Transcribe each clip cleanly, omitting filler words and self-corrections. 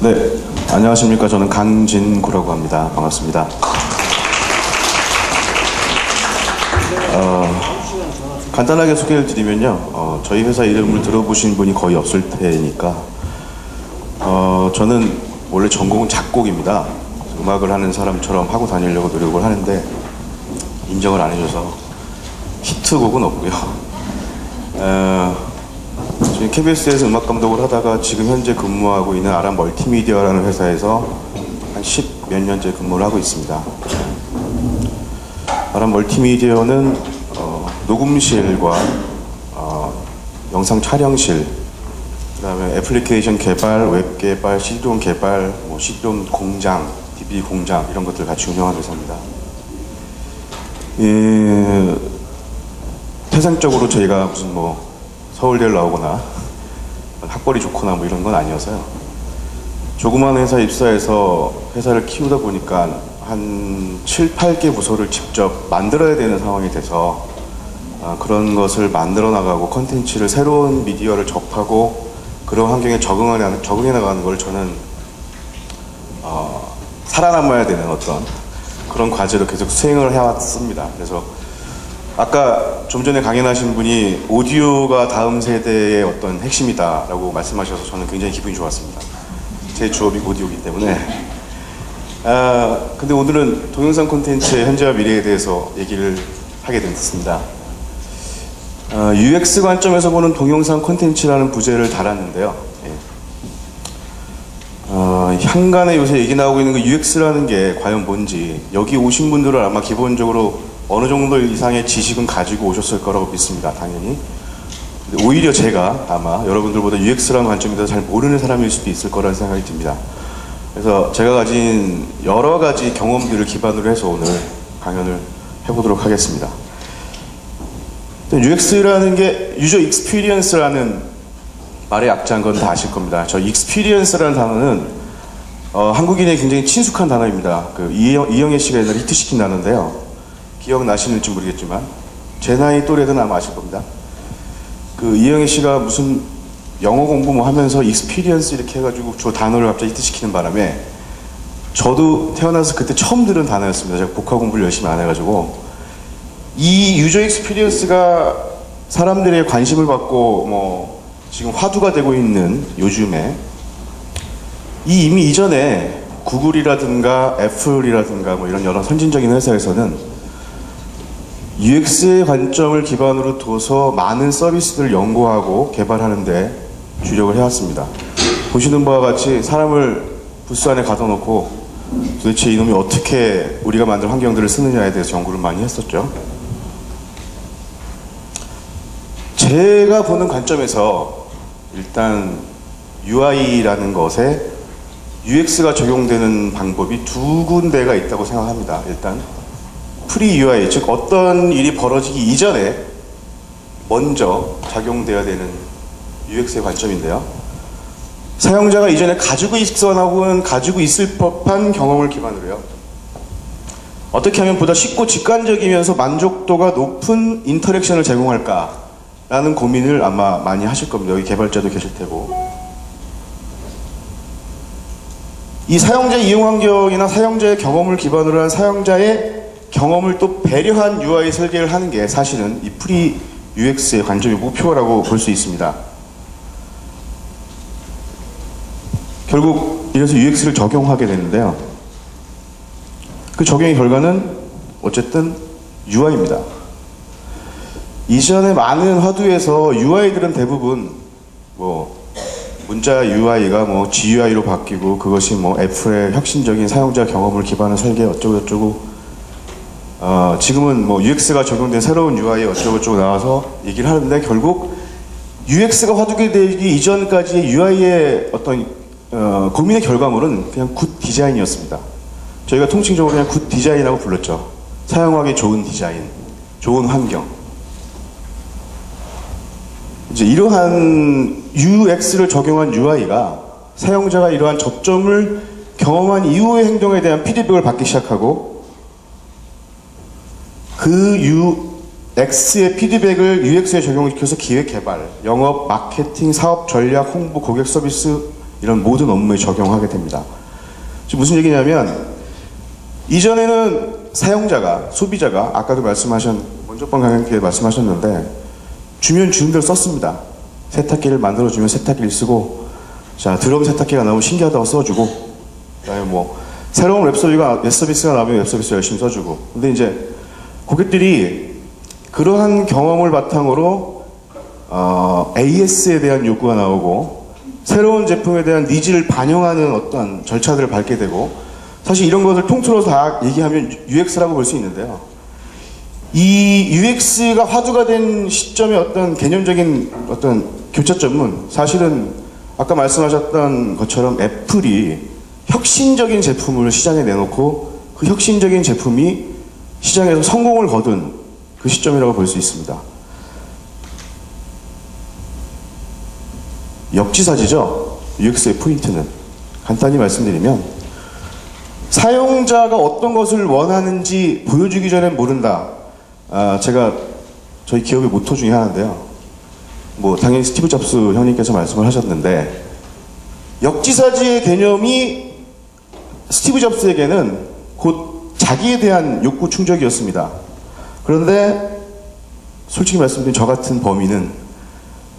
네, 안녕하십니까. 저는 강진구라고 합니다. 반갑습니다. 간단하게 소개를 드리면요. 저희 회사 이름을 들어보신 분이 거의 없을 테니까 저는 원래 전공은 작곡입니다. 음악을 하는 사람처럼 하고 다니려고 노력을 하는데 인정을 안 해줘서 히트곡은 없고요. 저희 KBS에서 음악 감독을 하다가 지금 현재 근무하고 있는 아람 멀티미디어라는 회사에서 한 10 몇 년째 근무를 하고 있습니다. 아람 멀티미디어는 녹음실과 영상 촬영실, 그 다음에 애플리케이션 개발, 웹 개발, CD롬 개발, CD롬 공장, DVD 공장 이런 것들 같이 운영하는 회사입니다. 태생적으로 저희가 무슨 서울대를 나오거나 학벌이 좋거나 이런 건 아니어서요. 조그만 회사에 입사해서 회사를 키우다 보니까 한 7, 8개 부서를 직접 만들어야 되는 상황이 돼서 그런 것을 만들어 나가고 컨텐츠를 새로운 미디어를 접하고 그런 환경에 적응해 나가는 걸 저는 살아남아야 되는 어떤 그런 과제로 계속 수행을 해왔습니다. 그래서 아까 좀 전에 강연하신 분이 오디오가 다음 세대의 어떤 핵심이다라고 말씀하셔서 저는 굉장히 기분이 좋았습니다. 제 주업이 오디오이기 때문에. 근데 오늘은 동영상 콘텐츠의 현재와 미래에 대해서 얘기를 하게 됐습니다. UX 관점에서 보는 동영상 콘텐츠라는 부제를 달았는데요. 향간에 요새 얘기 나오고 있는 그 UX라는 게 과연 뭔지, 여기 오신 분들은 아마 기본적으로 어느 정도 이상의 지식은 가지고 오셨을 거라고 믿습니다. 당연히. 근데 오히려 제가 아마 여러분들보다 UX라는 관점에 대해서 잘 모르는 사람일 수도 있을 거라는 생각이 듭니다. 그래서 제가 가진 여러 가지 경험들을 기반으로 해서 오늘 강연을 해보도록 하겠습니다. UX라는 게 유저 익스피리언스라는 말의 약자인 건 다 아실 겁니다. 저 익스피리언스라는 단어는 한국인에 굉장히 친숙한 단어입니다. 이영애 씨가 옛날에 히트시킨 단어인데요. 기억나시는지 모르겠지만 제 나이 또래들은 아마 아실 겁니다. 이영애 씨가 무슨 영어 공부 하면서 익스피리언스 이렇게 해가지고 저 단어를 갑자기 히트시키는 바람에 저도 태어나서 그때 처음 들은 단어였습니다. 제가 복화 공부를 열심히 안 해가지고 이 유저 익스피리언스가 사람들의 관심을 받고 지금 화두가 되고 있는 요즘에 이미 이전에 구글이라든가 애플이라든가 이런 여러 선진적인 회사에서는 UX의 관점을 기반으로 둬서 많은 서비스들을 연구하고 개발하는데 주력을 해왔습니다. 보시는 바와 같이 사람을 부스 안에 가둬놓고 도대체 이놈이 어떻게 우리가 만든 환경들을 쓰느냐에 대해서 연구를 많이 했었죠. 제가 보는 관점에서 일단 UI라는 것에 UX가 적용되는 방법이 두 군데가 있다고 생각합니다. 일단 프리 UI, 즉 어떤 일이 벌어지기 이전에 먼저 작용되어야 되는 UX의 관점인데요. 사용자가 이전에 가지고 있거나 혹은 가지고 있을 법한 경험을 기반으로요. 어떻게 하면 보다 쉽고 직관적이면서 만족도가 높은 인터랙션을 제공할까라는 고민을 아마 많이 하실 겁니다. 여기 개발자도 계실 테고. 이 사용자 이용 환경이나 사용자의 경험을 기반으로 한 사용자의 경험을 또 배려한 UI 설계를 하는 게 사실은 이 프리 UX의 관점의 목표라고 볼 수 있습니다. 결국 이래서 UX를 적용하게 되는데요. 그 적용의 결과는 어쨌든 UI입니다. 이전에 많은 화두에서 UI들은 대부분 문자 UI가 GUI로 바뀌고 그것이 애플의 혁신적인 사용자 경험을 기반한 설계 어쩌고저쩌고 지금은 UX가 적용된 새로운 UI 어쩌고저쩌고 나와서 얘기를 하는데 결국 UX가 화두가 되기 이전까지의 UI의 어떤 고민의 결과물은 그냥 굿 디자인이었습니다. 저희가 통칭적으로 그냥 굿 디자인이라고 불렀죠. 사용하기 좋은 디자인, 좋은 환경. 이제 이러한 UX를 적용한 UI가 사용자가 이러한 접점을 경험한 이후의 행동에 대한 피드백을 받기 시작하고 그 UX의 피드백을 UX에 적용시켜서 기획 개발, 영업, 마케팅, 사업 전략, 홍보, 고객 서비스 이런 모든 업무에 적용하게 됩니다. 지금 무슨 얘기냐면 이전에는 사용자가, 소비자가 아까도 먼저번 강연 때 말씀하셨는데 주면 주는 대로 썼습니다. 세탁기를 만들어주면 세탁기를 쓰고, 자, 드럼 세탁기가 나오면 신기하다고 써주고, 그다음에 뭐 새로운 웹서비스가 나오면 웹서비스 열심히 써주고. 근데 이제 고객들이 그러한 경험을 바탕으로 AS에 대한 요구가 나오고 새로운 제품에 대한 니즈를 반영하는 어떤 절차들을 밟게 되고, 사실 이런 것을 통틀어서 다 얘기하면 UX라고 볼 수 있는데요. 이 UX가 화두가 된 시점의 어떤 개념적인 어떤 교차점은 사실은 아까 말씀하셨던 것처럼 애플이 혁신적인 제품을 시장에 내놓고 그 혁신적인 제품이 시장에서 성공을 거둔 그 시점이라고 볼 수 있습니다. 역지사지죠. UX의 포인트는. 간단히 말씀드리면 사용자가 어떤 것을 원하는지 보여주기 전엔 모른다. 제가 저희 기업의 모토 중에 하나인데요. 뭐 당연히 스티브 잡스 형님께서 말씀을 하셨는데 역지사지의 개념이 스티브 잡스에게는 곧 자기에 대한 욕구 충족이었습니다. 그런데 솔직히 말씀드리면 저 같은 범인은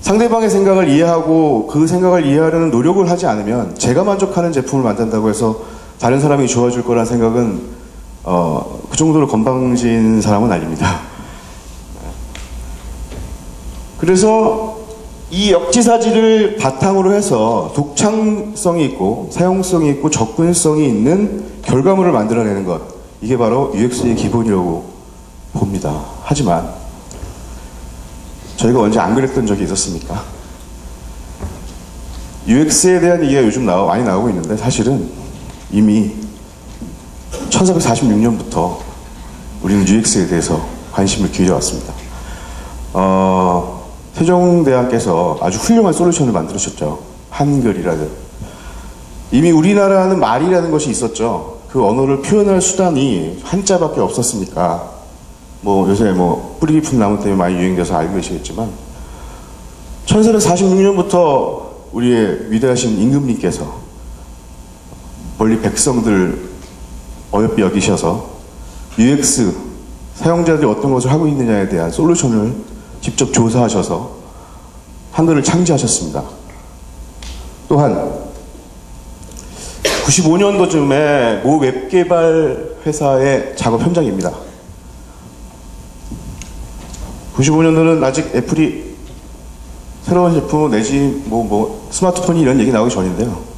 상대방의 생각을 이해하고 그 생각을 이해하려는 노력을 하지 않으면 제가 만족하는 제품을 만든다고 해서 다른 사람이 좋아질 거란 생각은 그 정도로 건방진 사람은 아닙니다. 그래서 이 역지사지를 바탕으로 해서 독창성이 있고 사용성이 있고 접근성이 있는 결과물을 만들어내는 것, 이게 바로 UX의 기본이라고 봅니다. 하지만 저희가 언제 안 그랬던 적이 있었습니까? UX에 대한 얘기가 요즘 많이 나오고 있는데 사실은 이미 1446년부터 우리는 UX에 대해서 관심을 기울여왔습니다. 세종대왕께서 아주 훌륭한 솔루션을 만들으셨죠. 한글이라는. 이미 우리나라는 말이라는 것이 있었죠. 그 언어를 표현할 수단이 한자밖에 없었으니까 뭐 요새 뭐 뿌리 깊은 나무 때문에 많이 유행돼서 알고 계시겠지만 1446년부터 우리의 위대하신 임금님께서 멀리 백성들 어여삐 여기셔서 UX 사용자들이 어떤 것을 하고 있느냐에 대한 솔루션을 직접 조사하셔서 한글을 창제하셨습니다. 또한 95년도쯤에 모 웹개발 회사의 작업 현장입니다. 95년도는 아직 애플이 새로운 제품 내지 스마트폰이 이런 얘기 나오기 전인데요.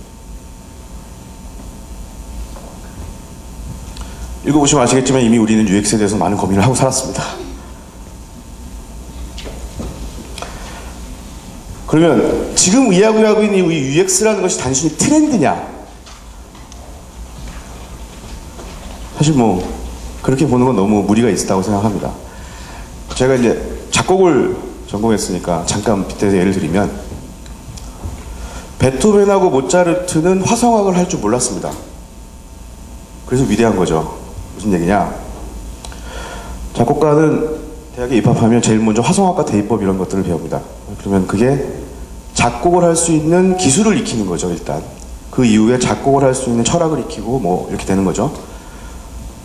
읽어보시면 아시겠지만 이미 우리는 UX에 대해서 많은 고민을 하고 살았습니다. 그러면 지금 이야기하고 있는 이 UX라는 것이 단순히 트렌드냐? 사실 뭐 그렇게 보는 건 너무 무리가 있다고 생각합니다. 제가 이제 작곡을 전공했으니까 잠깐 빗대서 예를 들면 베토벤하고 모차르트는 화성학을 할 줄 몰랐습니다. 그래서 위대한 거죠. 무슨 얘기냐? 작곡가는 대학에 입학하면 제일 먼저 화성학과 대입법 이런 것들을 배웁니다. 그러면 그게 작곡을 할 수 있는 기술을 익히는 거죠. 일단 그 이후에 작곡을 할 수 있는 철학을 익히고 뭐 이렇게 되는 거죠.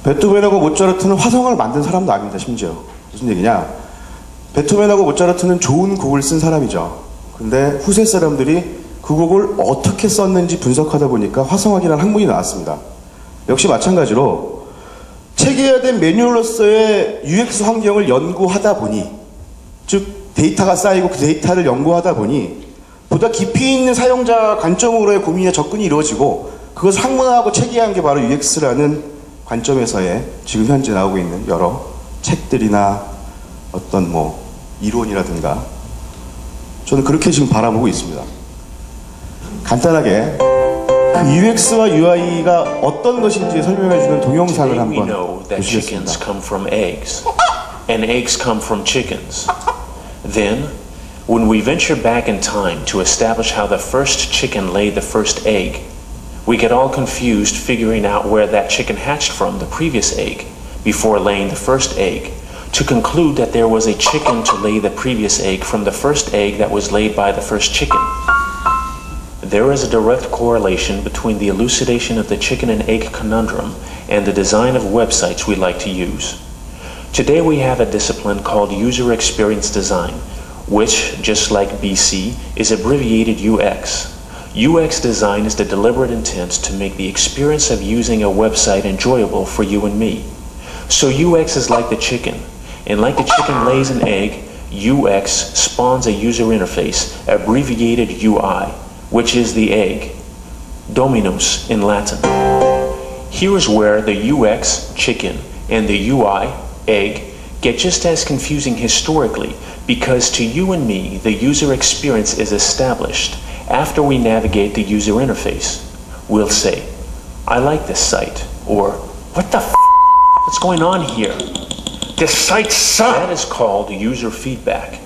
베토벤하고 모차르트는 화성을 만든 사람도 아닙니다. 심지어 무슨 얘기냐? 베토벤하고 모차르트는 좋은 곡을 쓴 사람이죠. 근데 후세 사람들이 그 곡을 어떻게 썼는지 분석하다 보니까 화성학이라는 학문이 나왔습니다. 역시 마찬가지로 체계화된 매뉴얼로서의 UX 환경을 연구하다 보니, 즉 데이터가 쌓이고 그 데이터를 연구하다 보니 보다 깊이 있는 사용자 관점으로의 고민과 접근이 이루어지고 그것을 학문화하고 체계화한 게 바로 UX라는 관점에서의 지금 현재 나오고 있는 여러 책들이나 어떤 뭐 이론이라든가 저는 그렇게 지금 바라보고 있습니다. 간단하게 그 UX와 UI가 어떤 것인지 설명해주는 동영상을 한번 보시겠습니다. And eggs come from chickens. Then, when we venture back in time to establish how the first chicken laid the first egg, we get all confused figuring out where that chicken hatched from the previous egg before laying the first egg, to conclude that there was a chicken to lay the previous egg from the first egg that was laid by the first chicken. there is a direct correlation between the elucidation of the chicken and egg conundrum and the design of websites we like to use. Today we have a discipline called User Experience Design, which, just like BC, is abbreviated UX. UX design is the deliberate intent to make the experience of using a website enjoyable for you and me. So UX is like the chicken, and like the chicken lays an egg, UX spawns a user interface, abbreviated UI, which is the egg, Dominus in Latin. Here is where the UX, chicken, and the UI, egg, get just as confusing historically, because to you and me, the user experience is established after we navigate the user interface. We'll say, I like this site, or what the f***, what's going on here? This site sucks! That is called user feedback.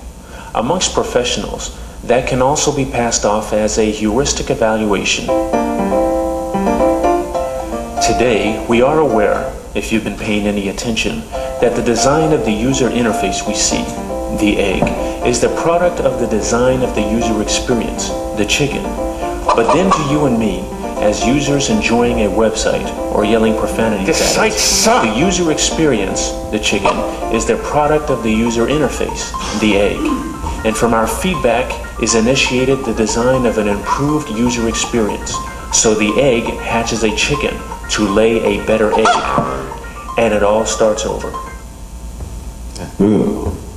Amongst professionals, that can also be passed off as a heuristic evaluation. Today, we are aware, if you've been paying any attention, that the design of the user interface we see, the egg, is the product of the design of the user experience, the chicken. But then to you and me, as users enjoying a website or yelling profanities at it, the user experience, the chicken, is the product of the user interface, the egg. And from our feedback is initiated the design of an improved user experience. So the egg hatches a chicken to lay a better egg. And it all starts over. 여기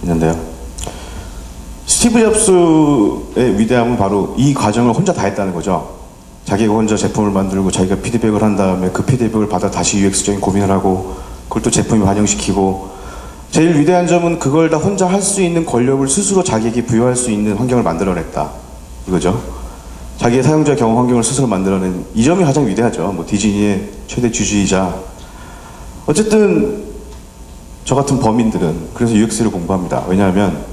있는데요. 스티브 잡스의 위대함은 바로 이 과정을 혼자 다 했다는 거죠. 자기가 혼자 제품을 만들고 자기가 피드백을 한 다음에 그 피드백을 받아 다시 UX적인 고민을 하고 그걸 또 제품에 반영시키고, 제일 위대한 점은 그걸 다 혼자 할 수 있는 권력을 스스로 자기에게 부여할 수 있는 환경을 만들어냈다 이거죠. 자기의 사용자 경험 환경을 스스로 만들어낸 이 점이 가장 위대하죠. 뭐 디즈니의 최대 주주이자. 어쨌든 저 같은 범인들은 그래서 UX를 공부합니다. 왜냐하면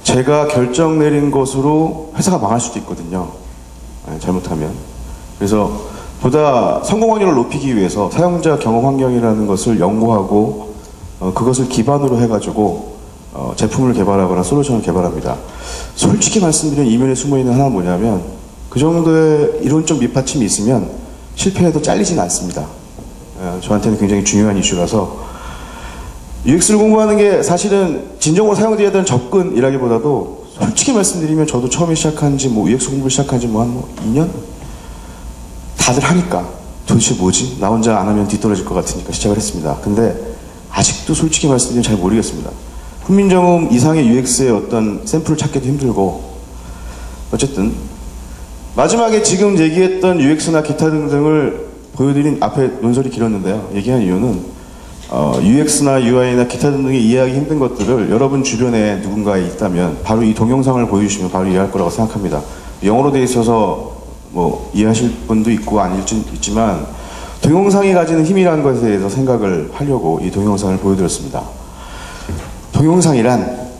제가 결정 내린 것으로 회사가 망할 수도 있거든요. 잘못하면. 그래서 보다 성공 확률을 높이기 위해서 사용자 경험 환경이라는 것을 연구하고 그것을 기반으로 해가지고 제품을 개발하거나 솔루션을 개발합니다. 솔직히 말씀드리면 이면에 숨어있는 하나는 뭐냐면 그 정도의 이론적 밑받침이 있으면 실패해도 잘리진 않습니다. 저한테는 굉장히 중요한 이슈라서 UX를 공부하는 게 사실은 진정으로 사용되어야 되는 접근이라기보다도 솔직히 말씀드리면 저도 처음에 시작한 지 UX 공부를 시작한 지 한 2년? 다들 하니까 도대체 뭐지? 나 혼자 안 하면 뒤떨어질 것 같으니까 시작을 했습니다. 근데 아직도 솔직히 말씀드리면 잘 모르겠습니다. 훈민정음 이상의 UX의 어떤 샘플을 찾기도 힘들고, 어쨌든 마지막에 지금 얘기했던 UX나 기타 등등을 보여드린, 앞에 논설이 길었는데요. 얘기한 이유는 UX나 UI나 기타 등등의 이해하기 힘든 것들을 여러분 주변에 누군가 있다면 바로 이 동영상을 보여주시면 바로 이해할 거라고 생각합니다. 영어로 되어 있어서 뭐 이해하실 분도 있고 아닐지만 동영상이 가지는 힘이라는 것에 대해서 생각을 하려고 이 동영상을 보여드렸습니다. 동영상이란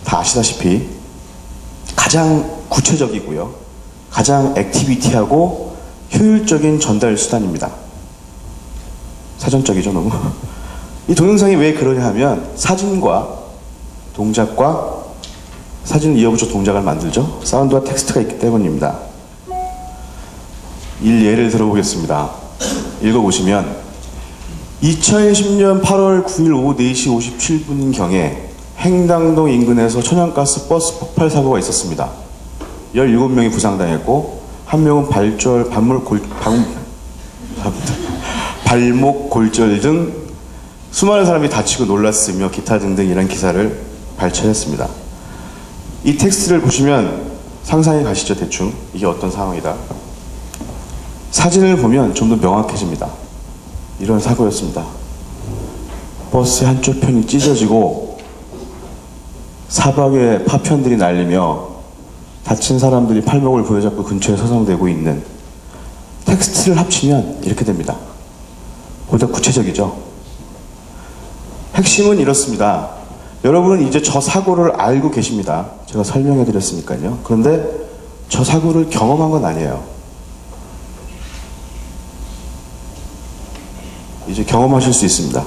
다 아시다시피 가장 구체적이고요, 가장 액티비티하고 효율적인 전달 수단입니다. 사전적이죠 너무. 이 동영상이 왜 그러냐 하면 사진과 동작과 사진을 이어붙여 동작을 만들죠. 사운드와 텍스트가 있기 때문입니다. 예를 들어보겠습니다. 읽어보시면 2010년 8월 9일 오후 4시 57분경에 행당동 인근에서 천연가스 버스 폭발 사고가 있었습니다. 17명이 부상당했고 1명은 발목 골절 등 수많은 사람이 다치고 놀랐으며 기타 등등이란 기사를 발췌했습니다. 이 텍스트를 보시면 상상이 가시죠, 대충. 이게 어떤 상황이다. 사진을 보면 좀 더 명확해집니다. 이런 사고였습니다. 버스의 한쪽 편이 찢어지고 사방에 파편들이 날리며 다친 사람들이 팔목을 부여잡고 근처에 서성대고 있는, 텍스트를 합치면 이렇게 됩니다. 보다 구체적이죠. 핵심은 이렇습니다. 여러분은 이제 저 사고를 알고 계십니다. 제가 설명해 드렸으니까요. 그런데 저 사고를 경험한 건 아니에요. 이제 경험하실 수 있습니다.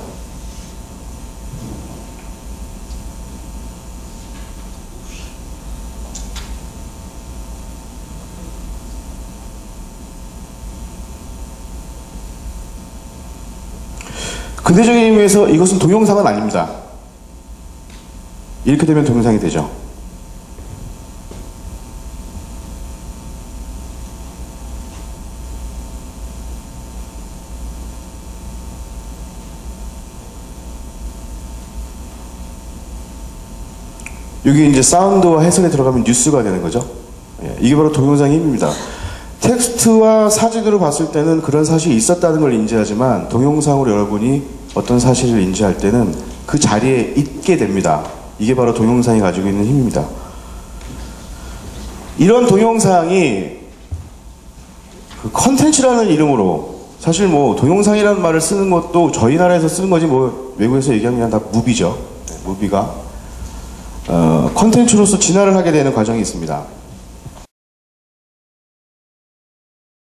근대적인 의미에서 이것은 동영상은 아닙니다. 이렇게 되면 동영상이 되죠. 여기 이제 사운드와 해설에 들어가면 뉴스가 되는 거죠. 예, 이게 바로 동영상의 힘입니다. 텍스트와 사진으로 봤을 때는 그런 사실이 있었다는 걸 인지하지만 동영상으로 여러분이 어떤 사실을 인지할 때는 그 자리에 있게 됩니다. 이게 바로 동영상이 가지고 있는 힘입니다. 이런 동영상이 그 컨텐츠라는 이름으로 사실 뭐 동영상이라는 말을 쓰는 것도 저희 나라에서 쓰는 거지 뭐 외국에서 얘기하면 그냥 다 무비죠. 네, 무비가 컨텐츠로서 진화를 하게 되는 과정이 있습니다.